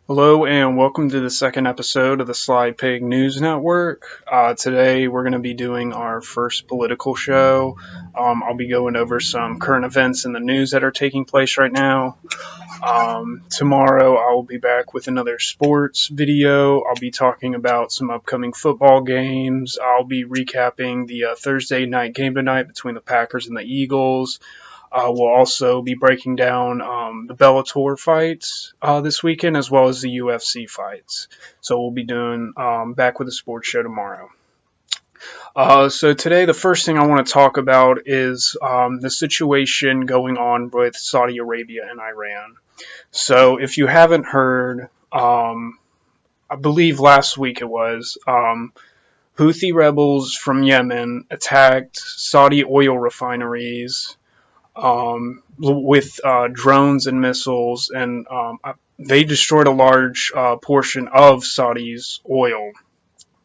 Hello and welcome to the second episode of the Sly Pig News Network. Today we're going to be doing our first political show. I'll be going over some current events in the news that are taking place right now. Tomorrow I will be back with another sports video. I'll be talking about some upcoming football games. I'll be recapping the Thursday night game tonight between the Packers and the Eagles. We'll also be breaking down the Bellator fights this weekend, as well as the UFC fights. So we'll be doing back with a sports show tomorrow. So today, the first thing I want to talk about is the situation going on with Saudi Arabia and Iran. So if you haven't heard, I believe last week it was, Houthi rebels from Yemen attacked Saudi oil refineries with drones and missiles, and they destroyed a large portion of Saudi's oil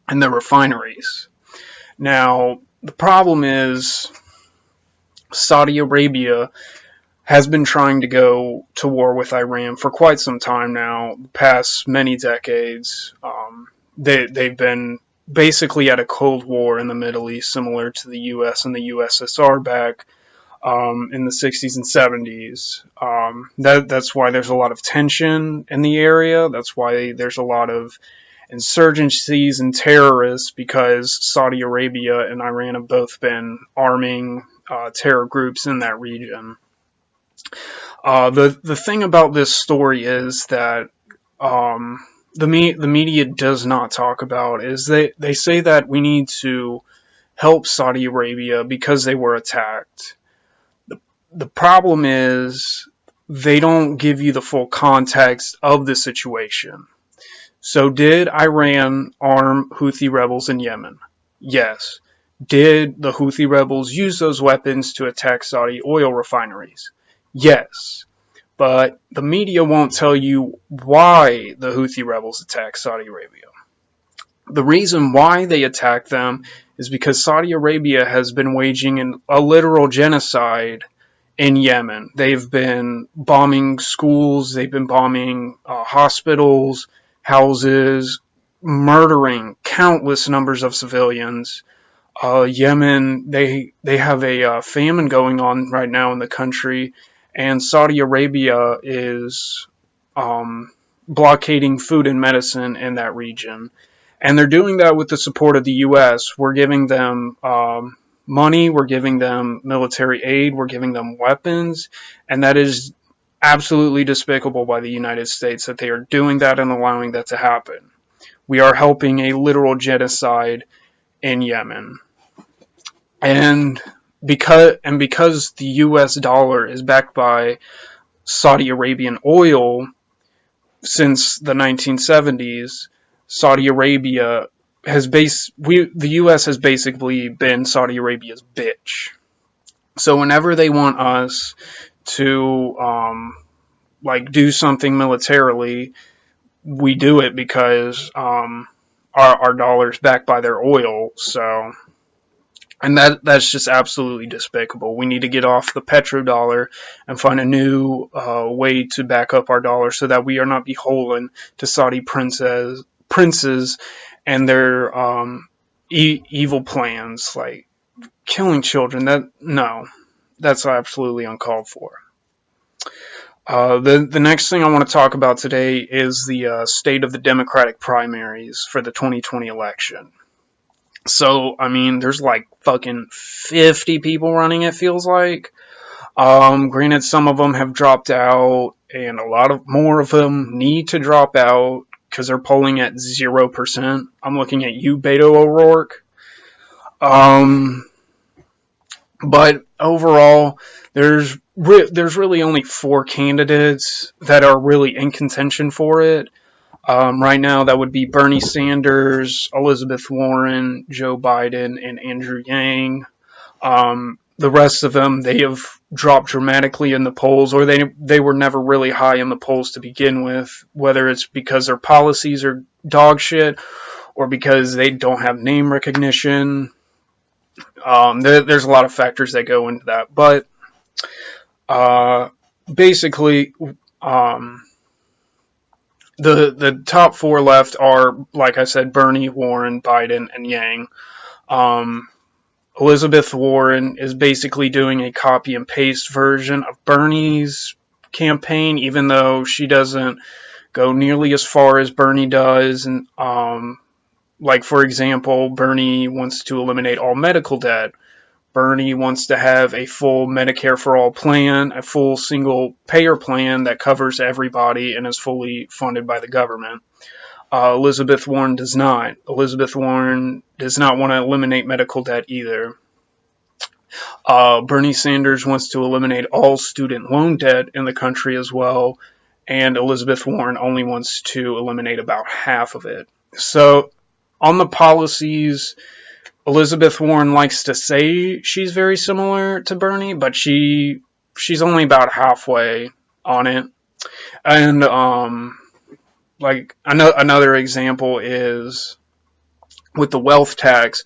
and the refineries. Now, the problem is Saudi Arabia has been trying to go to war with Iran for quite some time now, past many decades. They've been basically at a Cold War in the Middle East, similar to the U.S. and the USSR back in the 60s and 70s. That's why there's a lot of tension in the area. That's why there's a lot of insurgencies and terrorists, because Saudi Arabia and Iran have both been arming terror groups in that region. The thing about this story is that the media does not talk about is they say that we need to help Saudi Arabia because they were attacked. The problem is they don't give you the full context of the situation. So did Iran arm Houthi rebels in Yemen? Yes. Did the Houthi rebels use those weapons to attack Saudi oil refineries? Yes. But the media won't tell you why the Houthi rebels attacked Saudi Arabia. The reason why they attacked them is because Saudi Arabia has been waging a literal genocide in Yemen. They've been bombing schools, they've been bombing hospitals, houses, murdering countless numbers of civilians. Yemen, they have a famine going on right now in the country, and Saudi Arabia is blockading food and medicine in that region. And they're doing that with the support of the U.S. We're giving them money, we're giving them military aid, we're giving them weapons, and that is absolutely despicable by the United States that they are doing that and allowing that to happen. We are helping a literal genocide in Yemen. And because the US dollar is backed by Saudi Arabian oil since the 1970s, Saudi Arabia the US has basically been Saudi Arabia's bitch. So whenever they want us to do something militarily, we do it because our dollar's backed by their oil. So, and that's just absolutely despicable. We need to get off the petrodollar and find a new way to back up our dollar so that we are not beholden to Saudi princes and their evil plans, like killing children. That's absolutely uncalled for. The next thing I want to talk about today is the state of the Democratic primaries for the 2020 election. So, I mean, there's like fucking 50 people running, it feels like. Granted, some of them have dropped out, and a lot of more of them need to drop out because they're polling at 0%. I'm looking at you, Beto O'Rourke. But overall, there's really only 4 candidates that are really in contention for it. Right now, that would be Bernie Sanders, Elizabeth Warren, Joe Biden, and Andrew Yang. The rest of them, they have dropped dramatically in the polls, or they were never really high in the polls to begin with, whether it's because their policies are dog shit or because they don't have name recognition. There's a lot of factors that go into that, but basically, The top four left are, like I said, Bernie, Warren, Biden, and Yang. Um, Elizabeth Warren is basically doing a copy and paste version of Bernie's campaign, even though she doesn't go nearly as far as Bernie does. And like, for example, Bernie wants to eliminate all medical debt. Bernie wants to have a full Medicare for all plan, a full single payer plan that covers everybody and is fully funded by the government. Elizabeth Warren does not. Elizabeth Warren does not want to eliminate medical debt either. Bernie Sanders wants to eliminate all student loan debt in the country as well, and Elizabeth Warren only wants to eliminate about half of it. So, on the policies, Elizabeth Warren likes to say she's very similar to Bernie, but she's only about halfway on it. And like another example is with the wealth tax.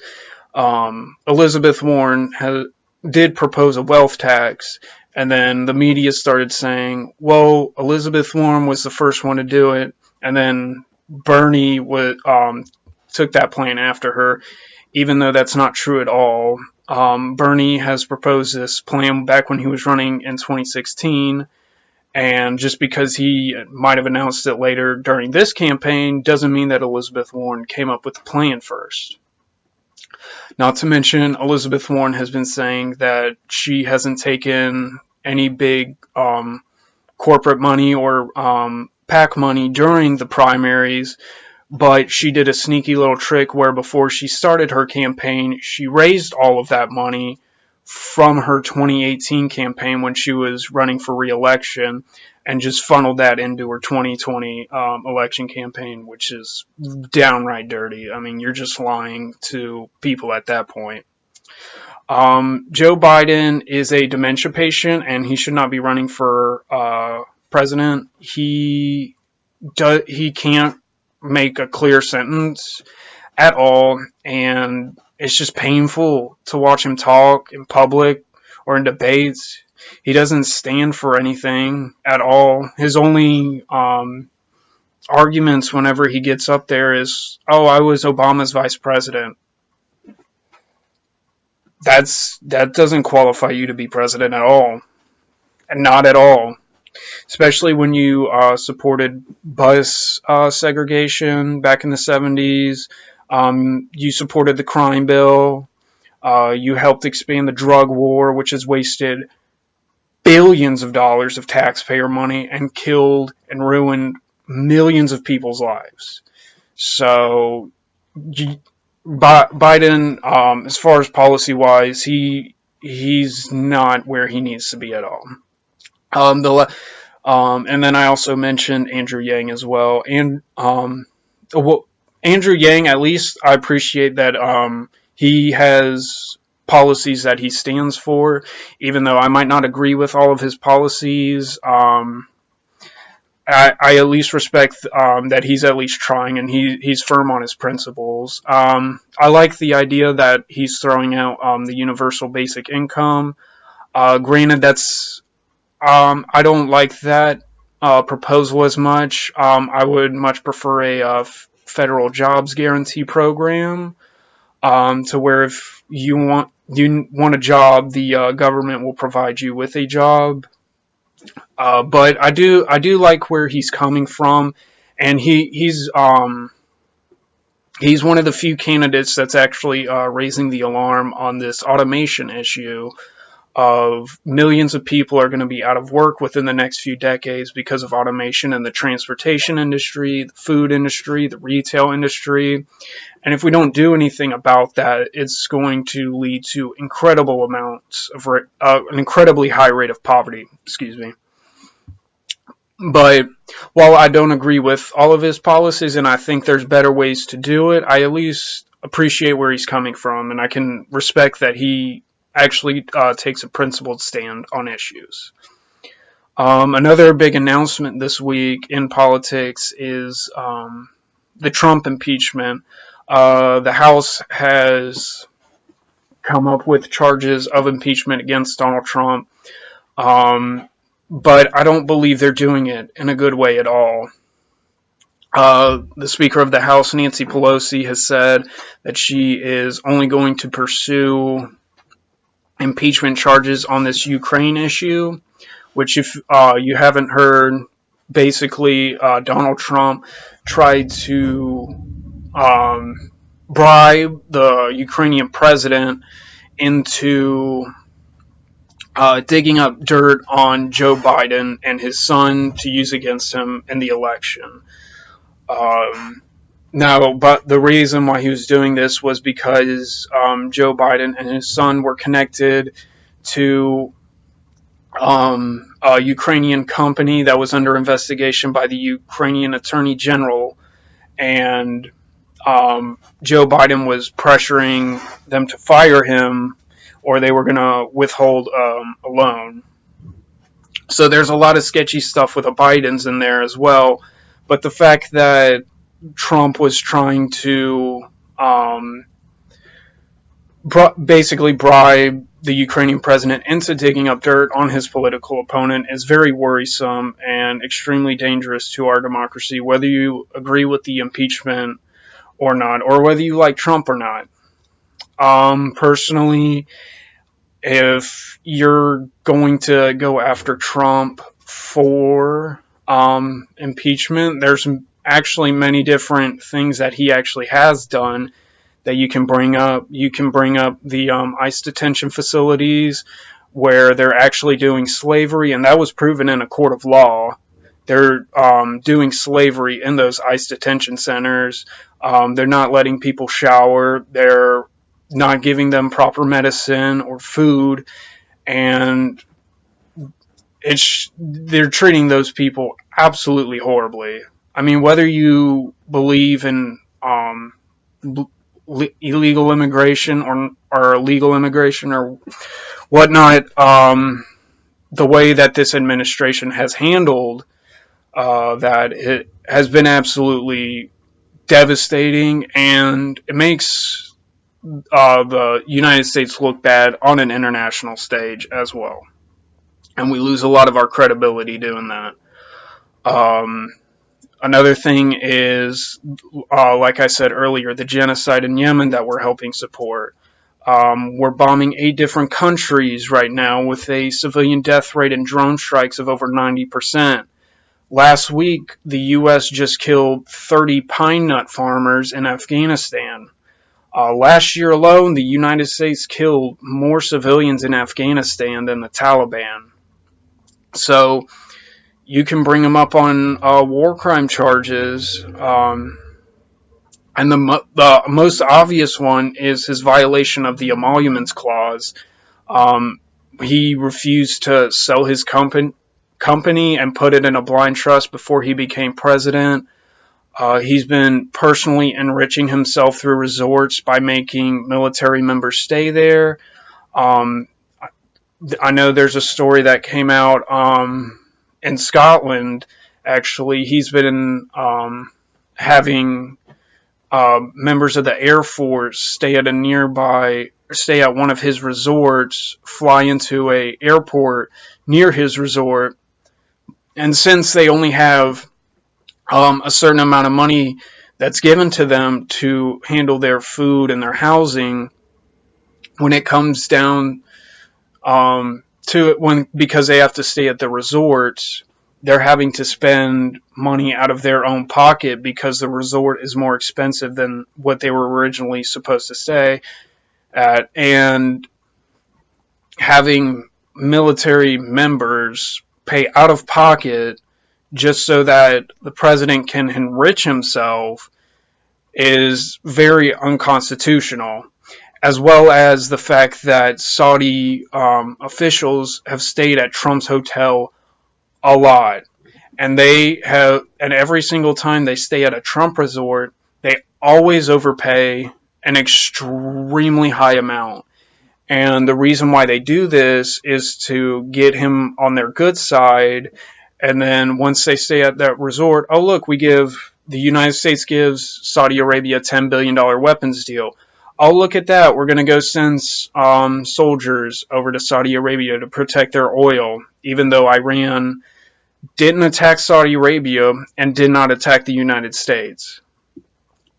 Elizabeth Warren did propose a wealth tax, and then the media started saying, "Well, Elizabeth Warren was the first one to do it," and then Bernie took that plan after her, even though that's not true at all. Bernie has proposed this plan back when he was running in 2016, and just because he might have announced it later during this campaign doesn't mean that Elizabeth Warren came up with the plan first. Not to mention, Elizabeth Warren has been saying that she hasn't taken any big corporate money or PAC money during the primaries, but she did a sneaky little trick where before she started her campaign, she raised all of that money from her 2018 campaign when she was running for re-election and just funneled that into her 2020 election campaign, which is downright dirty. I mean, you're just lying to people at that point. Joe Biden is a dementia patient, and he should not be running for president. He can't make a clear sentence at all, and it's just painful to watch him talk in public or in debates. He doesn't stand for anything at all. His only arguments whenever he gets up there is, "Oh, I was Obama's vice president." That doesn't qualify you to be president at all, and not at all. Especially when you supported bus segregation back in the 70s. You supported the crime bill. You helped expand the drug war, which has wasted billions of dollars of taxpayer money and killed and ruined millions of people's lives. So, Biden, as far as policy wise, he's not where he needs to be at all. And then I also mentioned Andrew Yang as well. And Andrew Yang, at least I appreciate that he has policies that he stands for, even though I might not agree with all of his policies. I at least respect that he's at least trying and he's firm on his principles. I like the idea that he's throwing out the universal basic income. Granted, that's I don't like that proposal as much. I would much prefer a federal jobs guarantee program to where if you want a job, the government will provide you with a job. But I do like where he's coming from, and he's one of the few candidates that's actually raising the alarm on this automation issue of millions of people are going to be out of work within the next few decades because of automation in the transportation industry, the food industry, the retail industry. And if we don't do anything about that, it's going to lead to incredible amounts of an incredibly high rate of poverty. Excuse me. But while I don't agree with all of his policies and I think there's better ways to do it, I at least appreciate where he's coming from, and I can respect that he actually takes a principled stand on issues. Another big announcement this week in politics is the Trump impeachment. The House has come up with charges of impeachment against Donald Trump, but I don't believe they're doing it in a good way at all. The Speaker of the House, Nancy Pelosi, has said that she is only going to pursue impeachment charges on this Ukraine issue, which, if you haven't heard, basically Donald Trump tried to um, bribe the Ukrainian president into digging up dirt on Joe Biden and his son to use against him in the election. Um, No, but the reason why he was doing this was because Joe Biden and his son were connected to a Ukrainian company that was under investigation by the Ukrainian Attorney General, and Joe Biden was pressuring them to fire him, or they were going to withhold a loan. So there's a lot of sketchy stuff with the Bidens in there as well. But the fact that Trump was trying to um, basically bribe the Ukrainian president into digging up dirt on his political opponent is very worrisome and extremely dangerous to our democracy, whether you agree with the impeachment or not, or whether you like Trump or not. Personally, if you're going to go after Trump for impeachment, there's actually many different things that he actually has done that you can bring up. You can bring up the ICE detention facilities where they're actually doing slavery, and that was proven in a court of law. They're doing slavery in those ICE detention centers. They're not letting people shower. They're not giving them proper medicine or food, and they're treating those people absolutely horribly. I mean, whether you believe in illegal immigration or legal immigration or whatnot, the way that this administration has handled that, it has been absolutely devastating, and it makes the United States look bad on an international stage as well. And we lose a lot of our credibility doing that. Um, Another thing is, like I said earlier, the genocide in Yemen that we're helping support. We're bombing 8 different countries right now with a civilian death rate in drone strikes of over 90%. Last week, the U.S. just killed 30 pine nut farmers in Afghanistan. Last year alone, the United States killed more civilians in Afghanistan than the Taliban. So you can bring him up on war crime charges. And the most obvious one is his violation of the emoluments clause. Um, he refused to sell his company and put it in a blind trust before he became president. He's been personally enriching himself through resorts by making military members stay there. Um, I know there's a story that came out in Scotland. Actually, he's been having members of the Air Force stay at one of his resorts, fly into a airport near his resort, and since they only have a certain amount of money that's given to them to handle their food and their housing, when it comes down to it, because they have to stay at the resorts, they're having to spend money out of their own pocket because the resort is more expensive than what they were originally supposed to stay at, and having military members pay out of pocket just so that the president can enrich himself is very unconstitutional, as well as the fact that Saudi officials have stayed at Trump's hotel a lot. And every single time they stay at a Trump resort, they always overpay an extremely high amount. And the reason why they do this is to get him on their good side. And then once they stay at that resort, oh, look, the United States gives Saudi Arabia a $10 billion weapons deal. Oh, look at that. We're going to go send soldiers over to Saudi Arabia to protect their oil, even though Iran didn't attack Saudi Arabia, and did not attack the United States.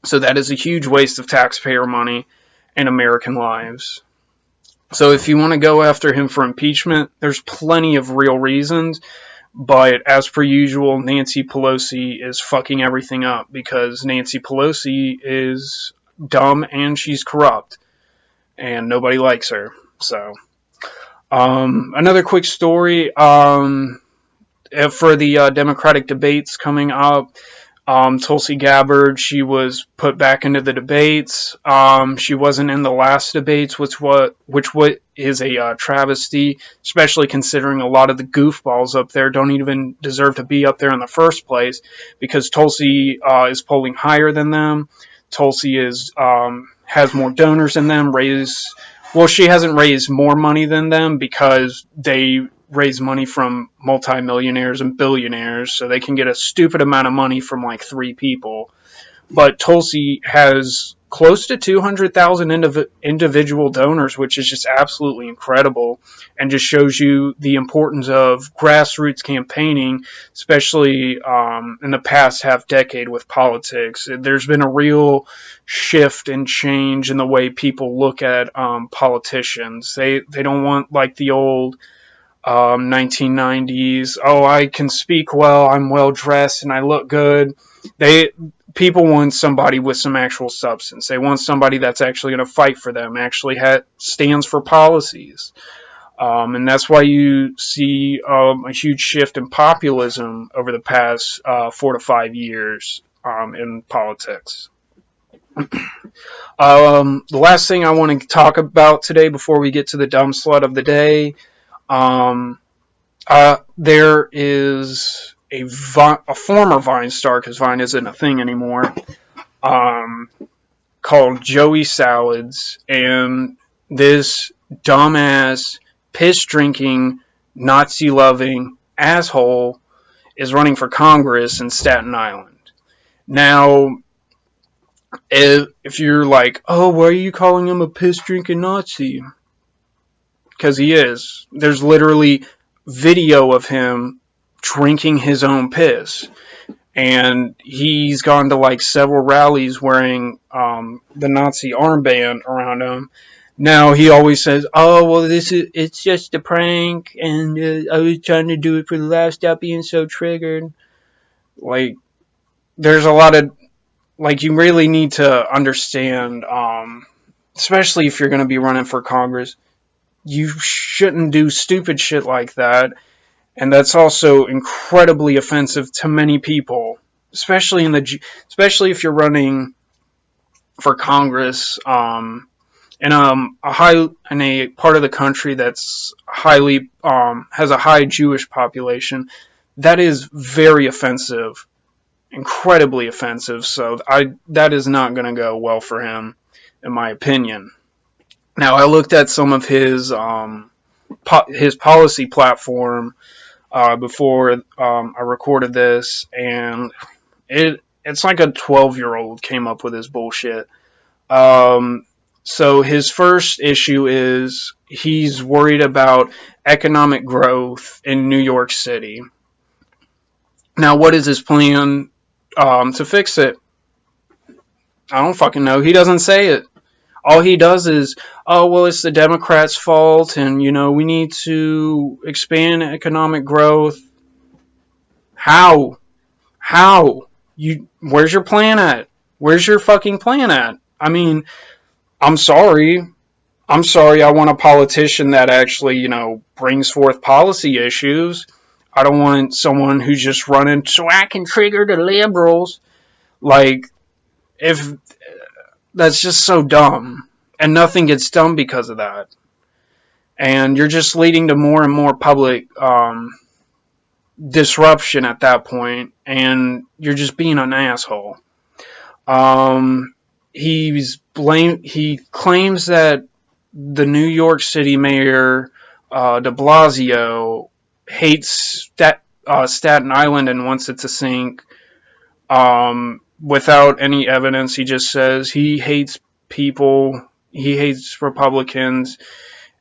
So that is a huge waste of taxpayer money and American lives. So if you want to go after him for impeachment, there's plenty of real reasons. But as per usual, Nancy Pelosi is fucking everything up because Nancy Pelosi is dumb and she's corrupt. And nobody likes her. So, another quick story. For the Democratic debates coming up, Tulsi Gabbard, she was put back into the debates. She wasn't in the last debates, which is a travesty, especially considering a lot of the goofballs up there don't even deserve to be up there in the first place, because Tulsi is polling higher than them. Tulsi has more donors than them. She hasn't raised more money than them because they raise money from multimillionaires and billionaires, so they can get a stupid amount of money from like 3 people. But Tulsi has close to 200,000 individual donors, which is just absolutely incredible, and just shows you the importance of grassroots campaigning, especially in the past half decade with politics. There's been a real shift and change in the way people look at politicians. They don't want like the old 1990s. Oh, I can speak well, I'm well dressed, and I look good. People want somebody with some actual substance. They want somebody that's actually going to fight for them, actually stands for policies. And that's why you see a huge shift in populism over the past 4 to 5 years in politics. The last thing I want to talk about today before we get to the dumb slut of the day, there is a former Vine star, because Vine isn't a thing anymore, called Joey Salads, and this dumbass, piss-drinking, Nazi-loving asshole is running for Congress in Staten Island. Now, if you're like, oh, why are you calling him a piss-drinking Nazi? Because he is. There's literally video of him drinking his own piss. And he's gone to like several rallies wearing the Nazi armband around him. Now he always says, "Oh well, it's just a prank, and I was trying to do it for the laugh. Stop being so triggered." Like, there's a lot of you really need to understand, especially if you're going to be running for Congress, you shouldn't do stupid shit like that. And that's also incredibly offensive to many people, especially if you're running for Congress in a part of the country that's highly has a high Jewish population. That is very offensive, incredibly offensive. So that is not going to go well for him, in my opinion. Now, I looked at some of his policy platform before I recorded this, and it's like a 12-year-old came up with this bullshit. So his first issue is he's worried about economic growth in New York City. Now, what is his plan to fix it? I don't fucking know. He doesn't say it. All he does is, oh, well, it's the Democrats' fault, and, we need to expand economic growth. How? Where's your plan at? Where's your fucking plan at? I mean, I'm sorry. I want a politician that actually, brings forth policy issues. I don't want someone who's just running so I can trigger the liberals. Like, if that's just so dumb, and nothing gets done because of that. And you're just leading to more and more public disruption at that point, and you're just being an asshole. He claims that the New York City mayor de Blasio hates Staten Island and wants it to sink. Without any evidence, he just says he hates people, he hates Republicans,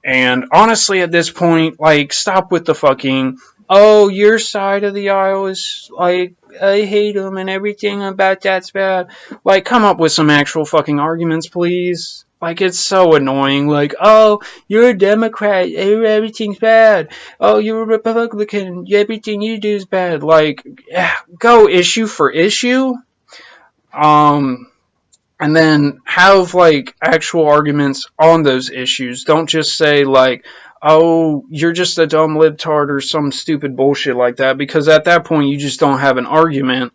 and honestly, at this point, stop with the fucking oh, your side of the aisle is like, I hate them and everything about that's bad. Like, come up with some actual fucking arguments, please. Like, it's so annoying. Like, oh, you're a Democrat, everything's bad. Oh, you're a Republican, everything you do is bad. Like, go issue for issue. Um, and then have like actual arguments on those issues. Don't just say like, oh, you're just a dumb libtard or some stupid bullshit like that, because at that point you just don't have an argument,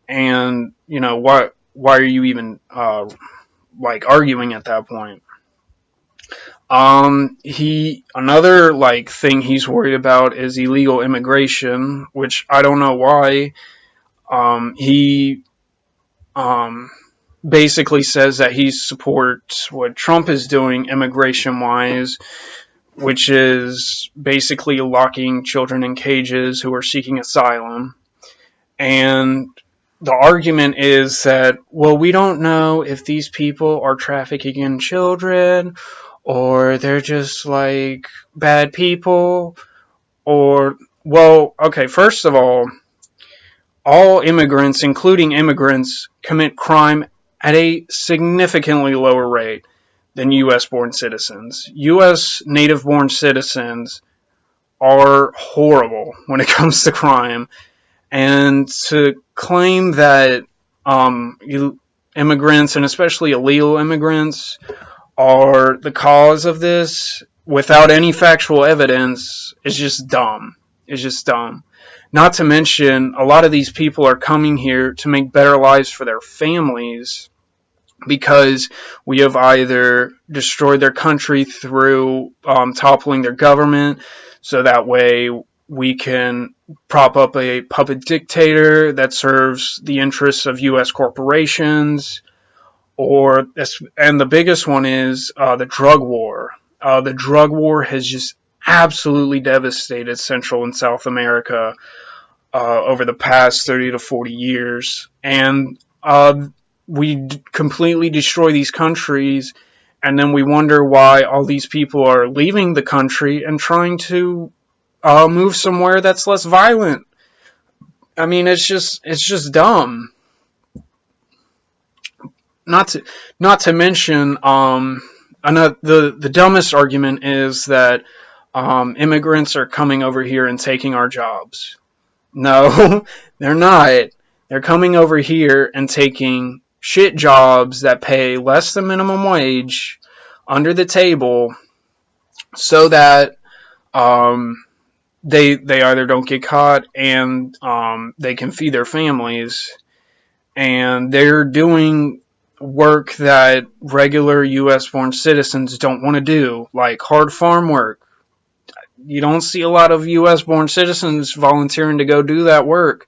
and you know why are you even like arguing at that point? He another like thing he's worried about is illegal immigration, which I don't know why. He um basically says that he supports what Trump is doing immigration wise, which is basically locking children in cages who are seeking asylum. And the argument is that, well, we don't know if these people are trafficking in children or they're just like bad people, or, well, okay, first of all immigrants, including immigrants, commit crime at a significantly lower rate than U.S. born citizens. U.S. native born citizens are horrible when it comes to crime, and to claim that um, immigrants, and especially illegal immigrants, are the cause of this without any factual evidence is just dumb. It's just dumb. Not to mention, a lot of these people are coming here to make better lives for their families, because we have either destroyed their country through toppling their government, so that way we can prop up a puppet dictator that serves the interests of U.S. corporations, or, and the biggest one is the drug war. The drug war has just absolutely devastated Central and South America over the past 30 to 40 years. And we completely destroy these countries, and then we wonder why all these people are leaving the country and trying to move somewhere that's less violent. I mean, it's just dumb. Not to not to mention, another, the dumbest argument is that immigrants are coming over here and taking our jobs. No, they're not. They're coming over here and taking shit jobs that pay less than minimum wage under the table, so that they either don't get caught, and they can feed their families. And they're doing work that regular U.S. born citizens don't want to do, like hard farm work. You don't see a lot of U.S. born citizens volunteering to go do that work.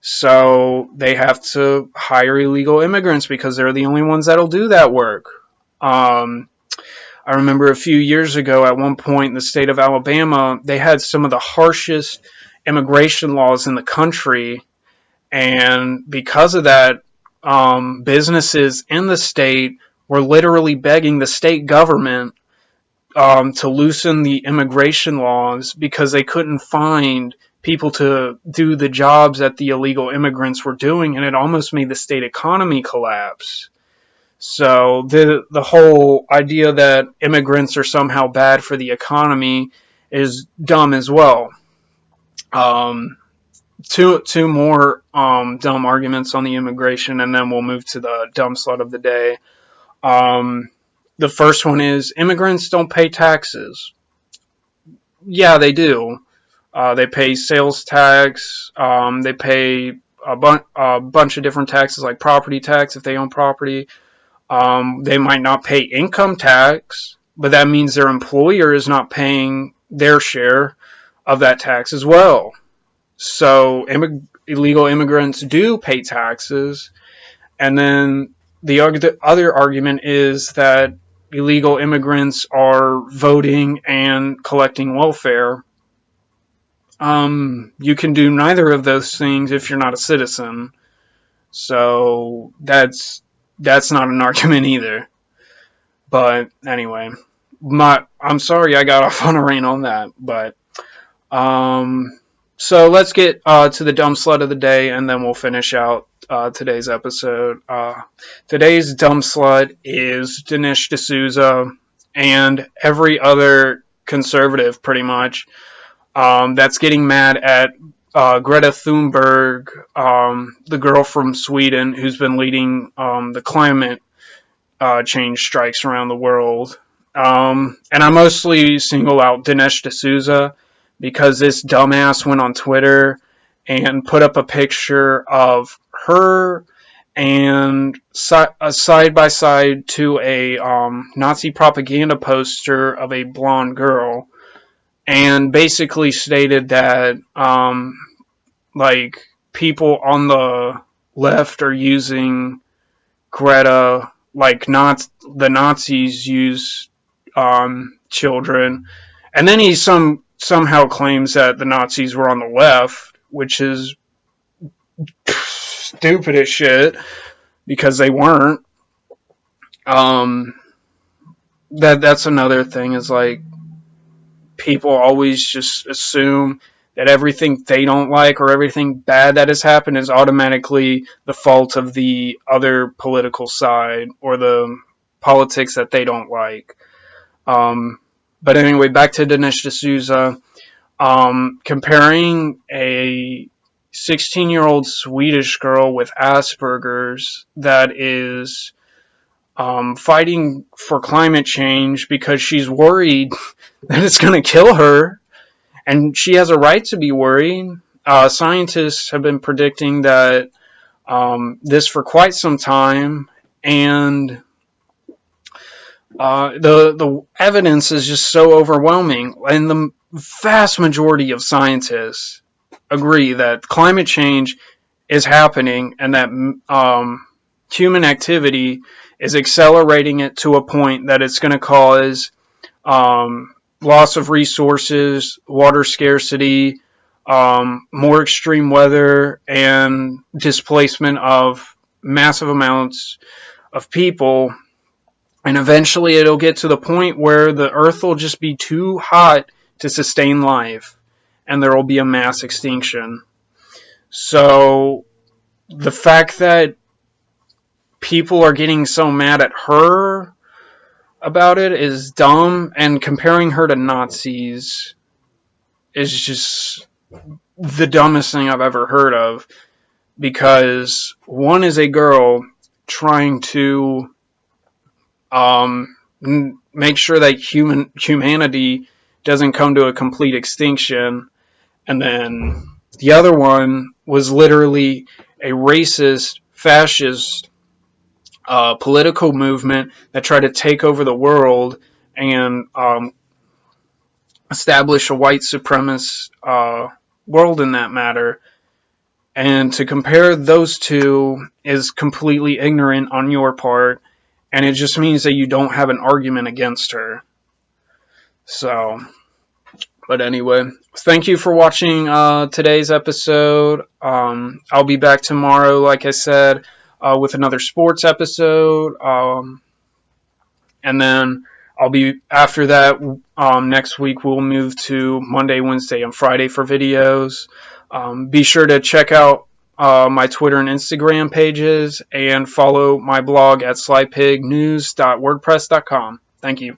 So they have to hire illegal immigrants because they're the only ones that'll do that work. Um, I remember a few years ago, at one point in the state of Alabama, they had some of the harshest immigration laws in the country. And because of that, businesses in the state were literally begging the state government to loosen the immigration laws, because they couldn't find people to do the jobs that the illegal immigrants were doing, and it almost made the state economy collapse. So the whole idea that immigrants are somehow bad for the economy is dumb as well. Um, two more dumb arguments on the immigration, and then we'll move to the dumb slut of the day. Um, the first one is immigrants don't pay taxes. Yeah, they do. They pay sales tax. They pay a bunch of different taxes, like property tax if they own property. They might not pay income tax, but that means their employer is not paying their share of that tax as well. So illegal immigrants do pay taxes. And then the other argument is that illegal immigrants are voting and collecting welfare. You can do neither of those things if you're not a citizen. So that's not an argument either. But anyway, I'm sorry I got off on a rant on that, but um So let's get to the dumb slut of the day, and then we'll finish out today's episode. Today's dumb slut is Dinesh D'Souza and every other conservative, pretty much, that's getting mad at Greta Thunberg, the girl from Sweden who's been leading the climate change strikes around the world. And I mostly single out Dinesh D'Souza because this dumbass went on Twitter and put up a picture of her and a side by side to a Nazi propaganda poster of a blonde girl, and basically stated that like people on the left are using Greta like not the Nazis use children, and then he somehow claims that the Nazis were on the left, which is stupid as shit because they weren't. Um, that's another thing is like people always just assume that everything they don't like or everything bad that has happened is automatically the fault of the other political side or the politics that they don't like. Um, but anyway, back to Dinesh D'Souza. Comparing a 16-year-old Swedish girl with Asperger's that is fighting for climate change because she's worried that it's going to kill her, and she has a right to be worried. Scientists have been predicting that this for quite some time, and the evidence is just so overwhelming, and the vast majority of scientists agree that climate change is happening, and that human activity is accelerating it to a point that it's going to cause loss of resources, water scarcity, more extreme weather, and displacement of massive amounts of people. And eventually it'll get to the point where the earth will just be too hot to sustain life, and there will be a mass extinction. So the fact that people are getting so mad at her about it is dumb, and comparing her to Nazis is just the dumbest thing I've ever heard of, because one is a girl trying to make sure that humanity doesn't come to a complete extinction, and then the other one was literally a racist, fascist political movement that tried to take over the world and establish a white supremacist world in that matter. And to compare those two is completely ignorant on your part, and it just means that you don't have an argument against her. So, but anyway, thank you for watching today's episode. I'll be back tomorrow, like I said, with another sports episode. And then I'll be, after that, next week we'll move to Monday, Wednesday, and Friday for videos. Be sure to check out my Twitter and Instagram pages, and follow my blog at slypignews.wordpress.com. Thank you.